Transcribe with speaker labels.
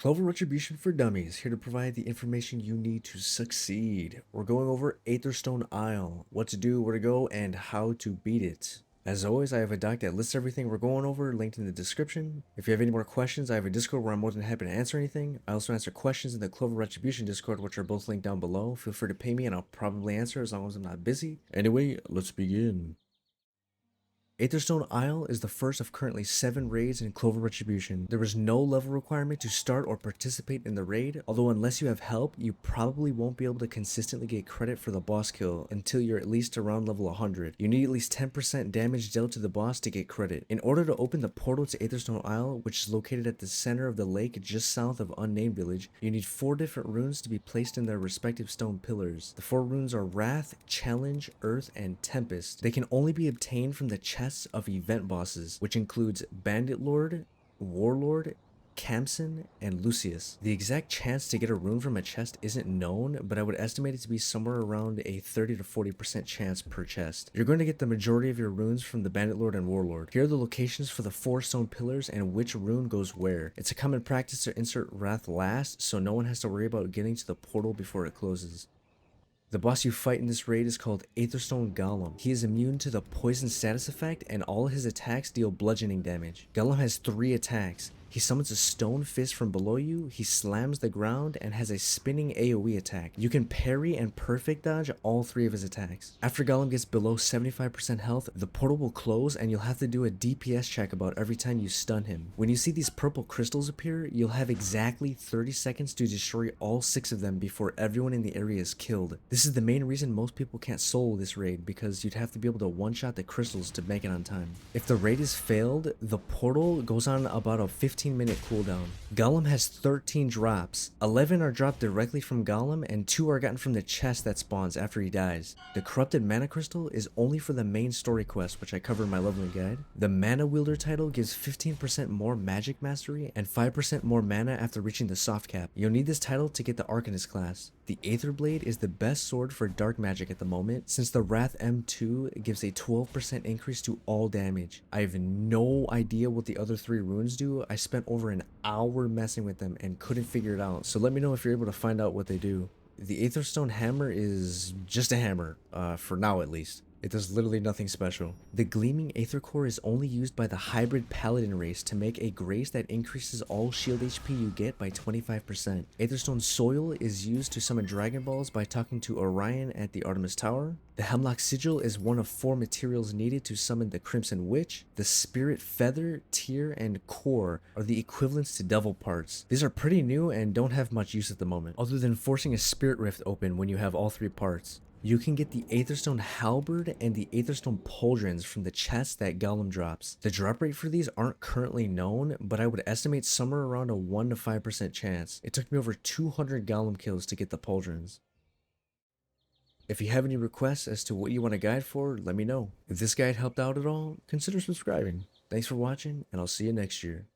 Speaker 1: Clover Retribution for Dummies, here to provide the information you need to succeed. We're going over Aetherstone Isle, what to do, where to go, and how to beat it. As always, I have a doc that lists everything we're going over, linked in the description. If you have any more questions, I have a Discord where I'm more than happy to answer anything. I also answer questions in the Clover Retribution Discord, which are both linked down below. Feel free to pay me and I'll probably answer as long as I'm not busy. Anyway, let's begin. Aetherstone Isle is the first of currently 7 raids in Clover Retribution. There is no level requirement to start or participate in the raid, although unless you have help, you probably won't be able to consistently get credit for the boss kill until you're at least around level 100. You need at least 10% damage dealt to the boss to get credit. In order to open the portal to Aetherstone Isle, which is located at the center of the lake just south of Unnamed Village, you need 4 different runes to be placed in their respective stone pillars. The 4 runes are Wrath, Challenge, Earth, and Tempest. They can only be obtained from the chests of event bosses, which includes Bandit Lord, Warlord, Kamson, and Lucius. The exact chance to get a rune from a chest isn't known, but I would estimate it to be somewhere around a 30 to 40% chance per chest. You're going to get the majority of your runes from the Bandit Lord and Warlord. Here are the locations for the 4 stone pillars and which rune goes where. It's a common practice to insert Wrath last, so no one has to worry about getting to the portal before it closes. The boss you fight in this raid is called Aetherstone Golem. He is immune to the poison status effect and all his attacks deal bludgeoning damage. Golem has 3 attacks. He summons a stone fist from below you, he slams the ground, and has a spinning AoE attack. You can parry and perfect dodge all 3 of his attacks. After Golem gets below 75% health, the portal will close and you'll have to do a DPS check about every time you stun him. When you see these purple crystals appear, you'll have exactly 30 seconds to destroy all 6 of them before everyone in the area is killed. This is the main reason most people can't solo this raid, because you'd have to be able to one-shot the crystals to make it on time. If the raid is failed, the portal goes on about a 15-minute cooldown. Golem has 13 drops. 11 are dropped directly from Golem and 2 are gotten from the chest that spawns after he dies. The corrupted mana crystal is only for the main story quest, which I cover in my leveling guide. The mana wielder title gives 15% more magic mastery and 5% more mana after reaching the soft cap. You'll need this title to get the Arcanist class. The Aether Blade is the best sword for dark magic at the moment, since the Wrath M2 gives a 12% increase to all damage. I have no idea what the other 3 runes do. I spent over an hour messing with them and couldn't figure it out, so let me know if you're able to find out what they do. The Aetherstone hammer is just a hammer, for now at least. It does literally nothing special. The Gleaming Aether Core is only used by the Hybrid Paladin race to make a grace that increases all shield HP you get by 25%. Aetherstone Soil is used to summon Dragon Balls by talking to Orion at the Artemis Tower. The Hemlock Sigil is one of 4 materials needed to summon the Crimson Witch. The Spirit Feather, Tear, and Core are the equivalents to Devil Parts. These are pretty new and don't have much use at the moment, other than forcing a Spirit Rift open when you have all 3 parts. You can get the Aetherstone Halberd and the Aetherstone Pauldrons from the chest that Golem drops. The drop rate for these aren't currently known, but I would estimate somewhere around a 1 to 5% chance. It took me over 200 Golem kills to get the Pauldrons. If you have any requests as to what you want a guide for, let me know. If this guide helped out at all, consider subscribing. Thanks for watching, and I'll see you next year.